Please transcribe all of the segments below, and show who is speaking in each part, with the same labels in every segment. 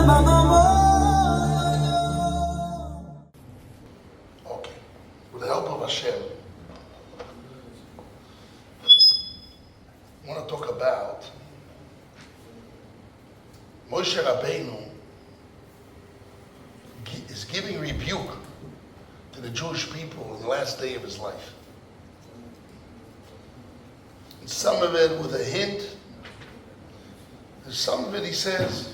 Speaker 1: Okay, with the help of Hashem, I want to talk about Moshe Rabbeinu is giving rebuke to the Jewish people in the last day of his life. And some of it with a hint, and some of it he says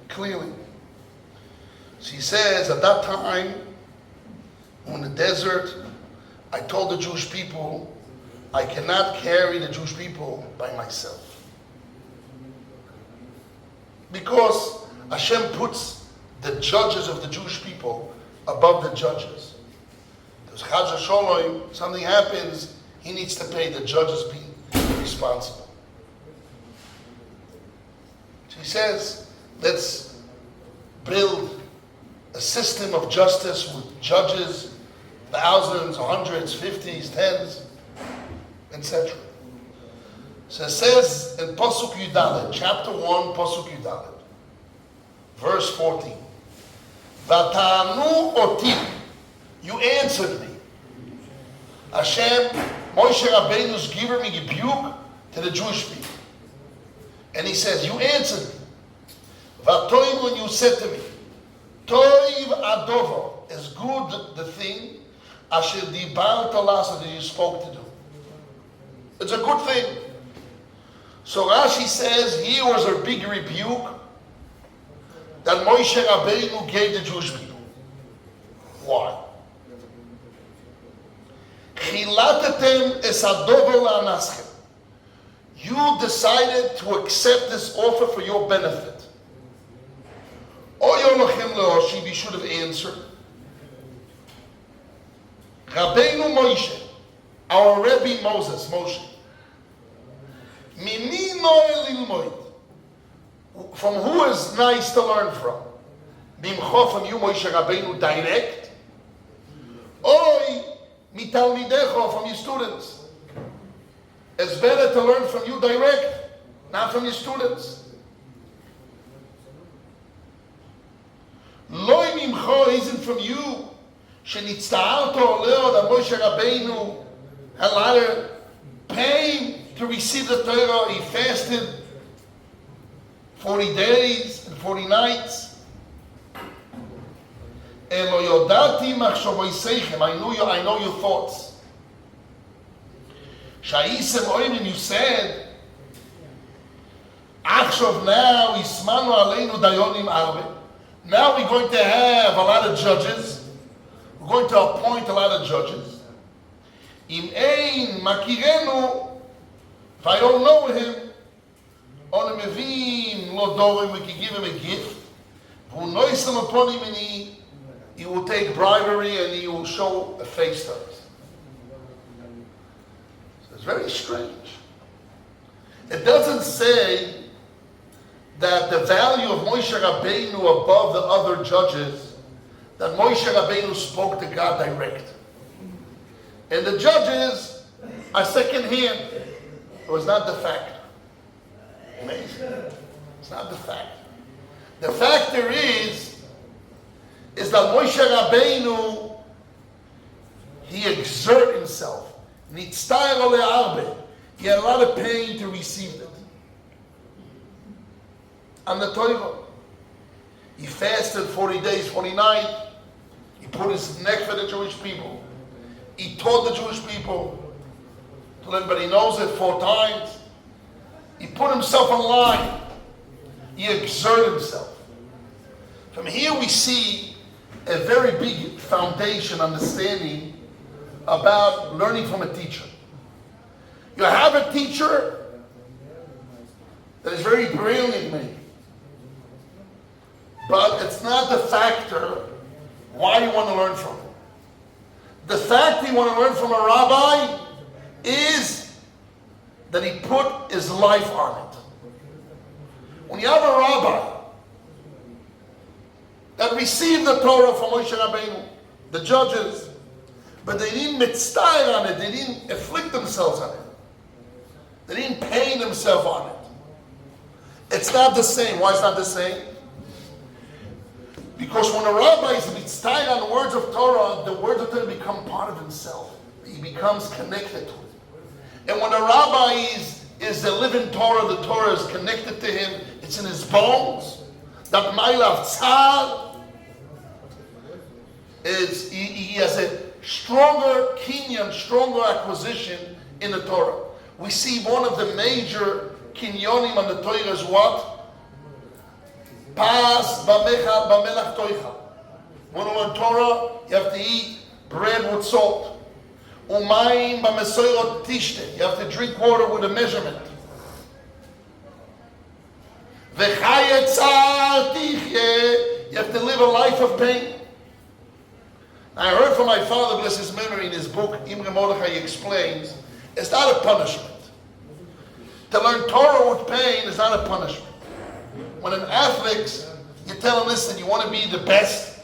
Speaker 1: clearly. So he says, at that time, in the desert, I told the Jewish people, I cannot carry the Jewish people by myself. Because Hashem puts the judges of the Jewish people above the judges. There's Chaz Sholom, something happens, he needs to pay, the judges being responsible. So he says, let's build a system of justice with judges, thousands, hundreds, 50s, 10s, etc. So it says in Pasuk Yudalet, chapter 1, Pasuk Yudalet, verse 14, Vatanu oti, you answered me. Hashem, Moshe Rabbeinu is giving me rebuke to the Jewish people. And he says, you answered me. Vatoim, when you said to me, Toiv adovo, is good the thing, asher dibar talasa, that you spoke to do. It's a good thing. So Rashi says, here was a big rebuke that Moshe Rabbeinu gave the Jewish people. Why? Chilatetem es adover la'anaschem. You decided to accept this offer for your benefit. Oyolochem le'oshiv, you should have answered. Rabbeinu Moshe, our Rabbi Moshe. Mimi noel lilmoid. From who is nice to learn from? Bimcho, from you, Moshe Rabbeinu, direct. Oy, mitalmidecho, from your students. It's better to learn from you direct, not from your students. Loi mimcho isn't from you. Shenitzta'alto oleo, that Moshe Rabbeinu had a lot of pain to receive the Torah. He fasted 40 days and 40 nights. Elo yodati machshovoseichem, I know your thoughts. Sha'isem oimin, you said, Achshov, now ismanu aleinu dayonim arbe. Now we're going to have a lot of judges. We're going to appoint a lot of judges. Im ein makirenu, if I don't know him, on a mevim lodorim, we can give him a gift. Who knows him upon him, and he will take bribery and he will show a face to us. So it's very strange. It doesn't say that the value of Moshe Rabbeinu above the other judges, that Moshe Rabbeinu spoke to God direct. And the judges are second hand. It was not the factor. Amazing. It's not the factor. The factor is that Moshe Rabbeinu, he exerted himself. He had a lot of pain to receive it. And the Torah, he fasted 40 days, 40 nights. He put his neck for the Jewish people. He taught the Jewish people. Till everybody knows it 4 times. He put himself on line. He exerted himself. From here we see a very big foundation understanding about learning from a teacher. You have a teacher that is very brilliant, maybe. But it's not the factor why you want to learn from him. The fact you want to learn from a rabbi is that he put his life on it. When you have a rabbi that received the Torah from Moshe Rabbeinu, the judges, but they didn't mitzvah on it, they didn't afflict themselves on it, they didn't pain themselves on it. It's not the same. Why it's not the same? Because when a rabbi is mitzvah on the words of Torah, the words of Torah become part of himself. He becomes connected to it. And when a rabbi is the living Torah, the Torah is connected to him. It's in his bones. That mile of tzar is he has a stronger kinyan, stronger acquisition in the Torah. We see one of the major kinyonim on the Torah is what? Pas b'melach toicha. When you learn Torah, you have to eat bread with salt. Umayim b'mesoirot tishte. You have to drink water with a measurement. V'chayet tzar tichye. You have to live a life of pain. I heard from my father, bless his memory, in his book, Imre Mordechai, he explains, it's not a punishment. To learn Torah with pain is not a punishment. When an athlete, you tell him, listen, you want to be the best,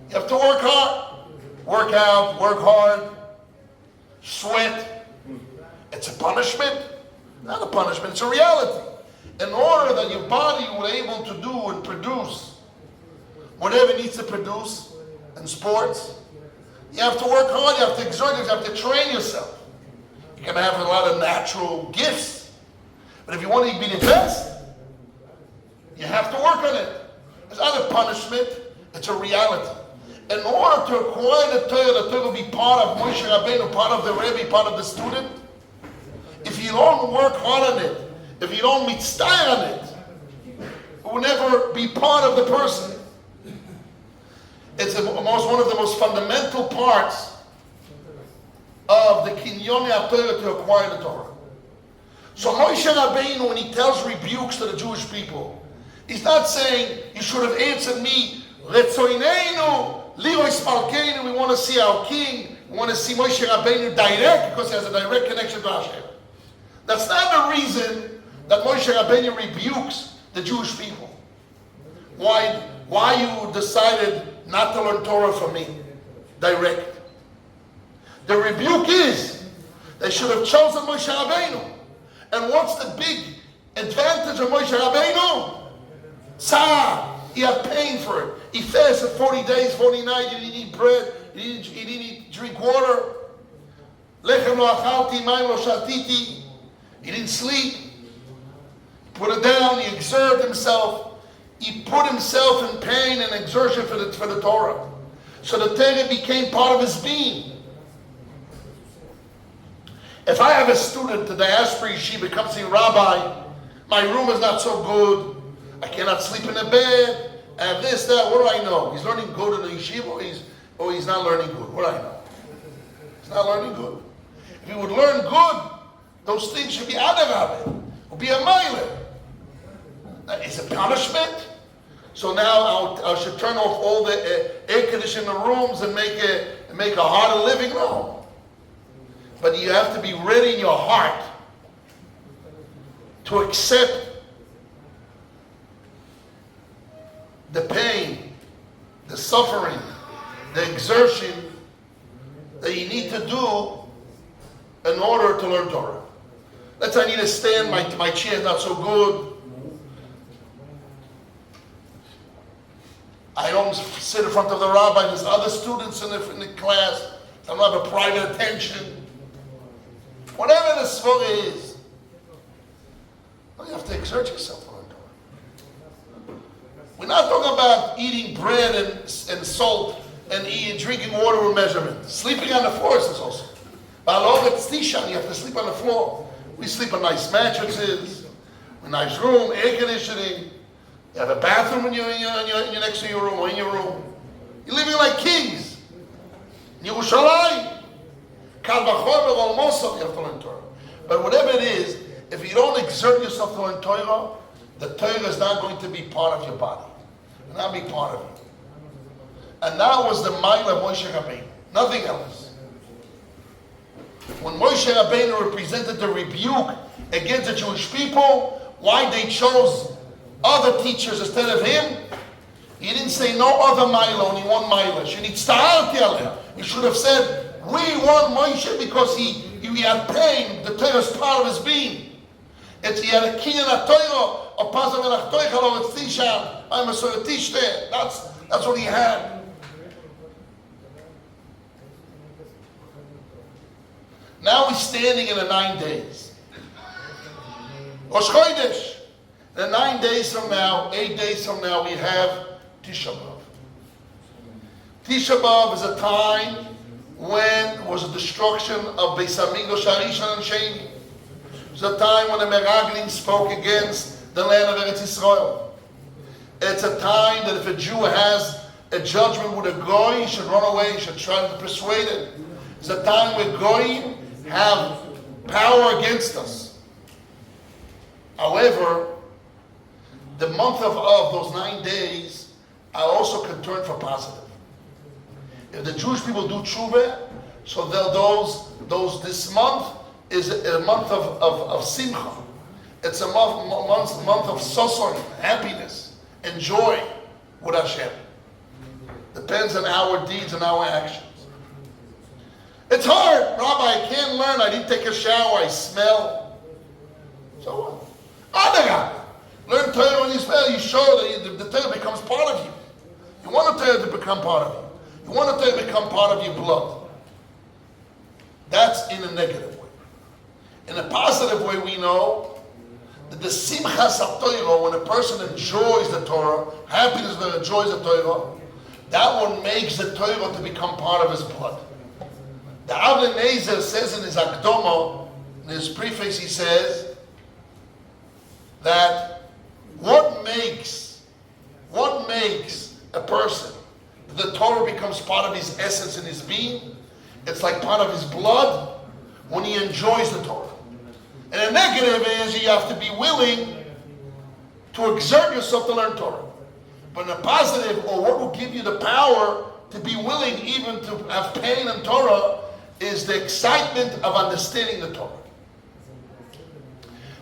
Speaker 1: you have to work hard. Work out, work hard, sweat. It's a punishment? Not a punishment, it's a reality. In order that your body will be able to do and produce whatever it needs to produce in sports, you have to work hard, you have to exert yourself, you have to train yourself. You can have a lot of natural gifts, but if you want to be the best, you have to work on it. It's not a punishment, it's a reality. In order to acquire the Torah will be part of Moshe Rabbeinu, part of the Rebbe, part of the student. If you don't work hard on it, if you don't mitzvah on it, it will never be part of the person. It's one of the most fundamental parts of the Kinyon HaTorah to acquire the Torah. So Moshe Rabbeinu, when he tells rebukes to the Jewish people, he's not saying, you should have answered me, Retzoineinu, Lirois Malkeinu, we want to see our king, we want to see Moshe Rabbeinu direct, because he has a direct connection to Hashem. That's not the reason that Moshe Rabbeinu rebukes the Jewish people. Why you decided not to learn Torah from me, direct. The rebuke is, they should have chosen Moshe Rabbeinu. And what's the big advantage of Moshe Rabbeinu? Tzar. He had pain for it. He fasted 40 days, 40 nights. He didn't eat bread. He didn't drink water. Lechem lo achalti, mayim lo shatiti. He didn't sleep. He put it down. He exerted himself. He put himself in pain and exertion for the Torah. So the Torah became part of his being. If I have a student, the Diaspora Yeshiva comes to me, Rabbi, my room is not so good. I cannot sleep in the bed. I have this, that. What do I know? He's learning good in the yeshiva, or he's not learning good. What do I know? He's not learning good. If he would learn good, those things should be out of it. It would be a mile. It's a punishment. So now I should turn off all the air conditioning rooms and make a harder living. No. But you have to be ready in your heart to accept the pain, the suffering, the exertion that you need to do in order to learn Torah. Let's say I need to stand, my chair is not so good. I don't sit in front of the rabbi, there's other students in the class, I don't have a private attention. Whatever the svara is, you have to exert yourself to learn Torah. We're not talking about eating bread and salt and drinking water with measurement. Sleeping on the floor is also. You have to sleep on the floor. We sleep on nice mattresses, a nice room, air conditioning. You have a bathroom when you're next to your room or in your room. You're living like kings. In Yerushalayim. Kal v'chomer ol Mussar, you have to learn Torah. But whatever it is, if you don't exert yourself to learn Torah, the Torah is not going to be part of your body. It will not be part of you. And that was the mile of Moshe Rabbeinu. Nothing else. When Moshe Rabbeinu represented the rebuke against the Jewish people, why they chose other teachers instead of him, he didn't say no other mile, only one mile. He should have said, we want Moshe because he had pain. The Torah is part of his being. He had a kinyan Torah, a pazam elach toicha lo etzisham, I'm a soretishte. That's what he had. Now he's standing in the 9 days. Rosh Chodesh. The 9 days from now, 8 days from now, we have Tisha B'Av. Tisha B'Av is a time when was the destruction of Beis Hamikdash Harishon and Sheni. It's a time when the Meraglim spoke against the land of Eretz Yisrael. It's a time that if a Jew has a judgment with a Goy, he should run away, he should try to persuade it. It's a time where Goyim have power against us. However, the month of those 9 days, I also can turn for positive. If the Jewish people do tshuva, so this month is a month of simcha. It's a month of soson, happiness, and joy with Hashem. Depends on our deeds and our actions. It's hard, Rabbi, I can't learn, I didn't take a shower, I smell. So what? Learn Torah when you smell, you show that the Torah becomes part of you. You want the Torah to become part of you. You want the Torah to become part of your blood. That's in a negative way. In a positive way, we know that the simchas HaTorah, when a person enjoys the Torah, happiness that enjoys the Torah, that one makes the Torah to become part of his blood. The Avnei Nezer says in his Akdoma, in his preface, he says that what makes a person, the Torah becomes part of his essence and his being, it's like part of his blood when he enjoys the Torah. And the negative is you have to be willing to exert yourself to learn Torah. But in a positive, or what will give you the power to be willing even to have pain in Torah, is the excitement of understanding the Torah.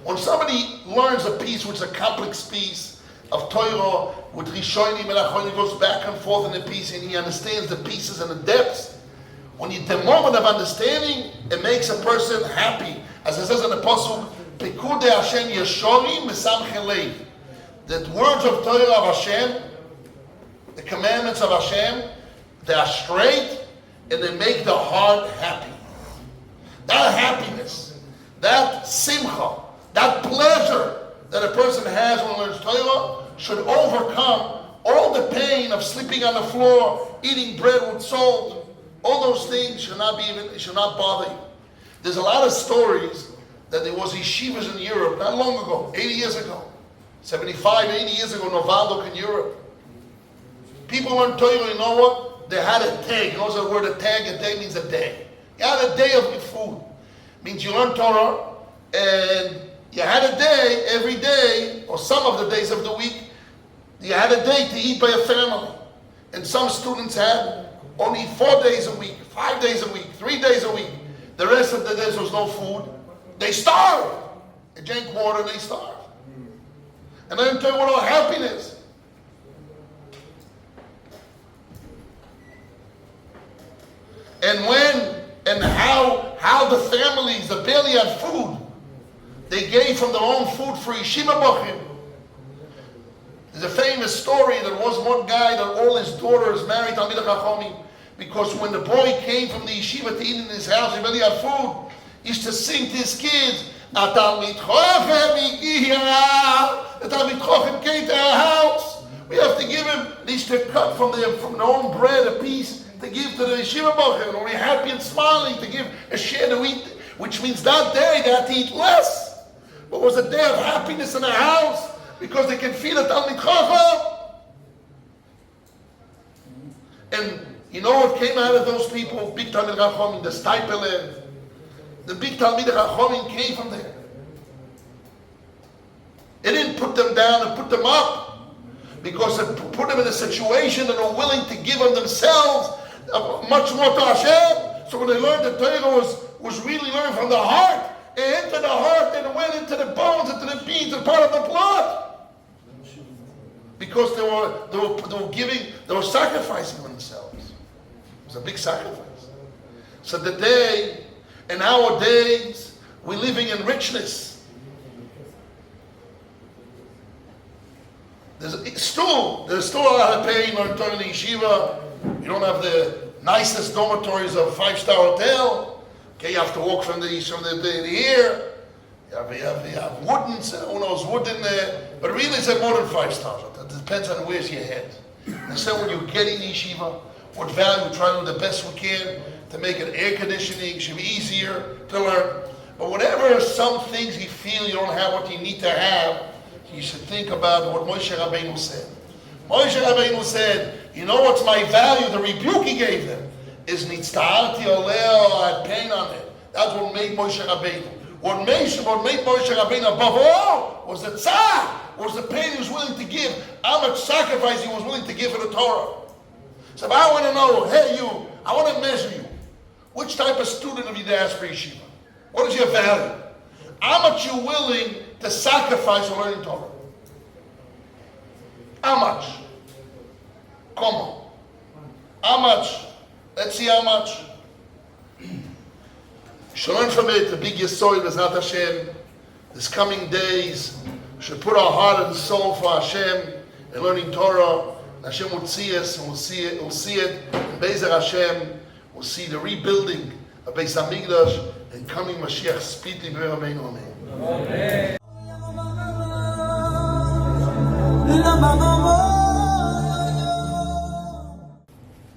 Speaker 1: When somebody learns a piece, which is a complex piece of Torah, with Rishonim and Achronim, goes back and forth in the piece, and he understands the pieces and the depths, the moment of understanding, it makes a person happy. As it says in the Pasuk, Pekudei Hashem Yeshorim Mesamchei Lev. The words of Torah of Hashem, the commandments of Hashem, they are straight, and they make the heart happy. That happiness, that simcha, that pleasure that a person has when he learns Torah should overcome all the pain of sleeping on the floor, eating bread with salt. All those things should not bother you. There's a lot of stories that there was yeshivas in Europe not long ago, 80 years ago, 75, 80 years ago, Novaldok in Europe. People learned Torah, you know what? They had a tag. You know the word a tag? A day means a day. You had a day of your food. It means you learned Torah, and you had a day every day, or some of the days of the week, you had a day to eat by a family. And some students had only 4 days a week, 5 days a week, 3 days a week. The rest of the days there was no food. They starved. They drank water and they starved. And then tell you what our happiness. And how the families that barely had food, they gave from their own food for Yeshiva Bochim. There's a famous story. There was one guy that all his daughters married Talmidei Chachamim, because when the boy came from the yeshiva to eat in his house, he really had food. He used to sing to his kids, "Talmid Chochem Igia." The Talmid Chochem came to our house. We have to give him. They used to cut from their own bread a piece to give to the yeshiva bochum, and only happy and smiling to give a share to eat, which means that day they had to eat less. But it was a day of happiness in the house because they can feed a Talmid Chochem. And you know what came out of those people? Big Talmid Chachamim, the Steipele, the big Talmid Chachamim came from there. It didn't put them down and put them up, because it put them in a situation that are willing to give of themselves much more to Hashem. So when they learned that Torah was really learned from the heart, it entered the heart and it went into the bones, into the beans, and part of the blood. Because they were sacrificing themselves. It was a big sacrifice. So in our days, we're living in richness. There's still a lot of pain learning Torah in the yeshiva. You don't have the nicest dormitories of a 5-star hotel. Okay, you have to walk from the here. You have wooden, who knows, wood in there. But really it's more than 5 stars. It depends on where's your head. And so when you get in the yeshiva, what value, we try to do the best we can to make it air conditioning, should be easier to learn. But whatever some things you feel you don't have what you need to have, you should think about what Moshe Rabbeinu said. Moshe Rabbeinu said, you know what's my value? The rebuke he gave them is nitzta'arti oleo, I had pain on it. That's what made Moshe Rabbeinu. What made Moshe Rabbeinu above all was the tzar, was the pain he was willing to give, how much sacrifice he was willing to give for the Torah. So if I want to know, hey you, I want to measure you. Which type of student of your Diaspora Yeshiva? What is your value? How much you willing to sacrifice for learning Torah? How much? Come on. How much? Let's see how much. Should learn from it, the big Yisrael, B'ezrat Hashem. This coming days should put our heart and soul for Hashem and learning Torah. Hashem will see us and we'll see it. And B'ezrat Hashem, we'll see the rebuilding of Beis Hamikdash and coming Mashiach speedily. Amen. Amen.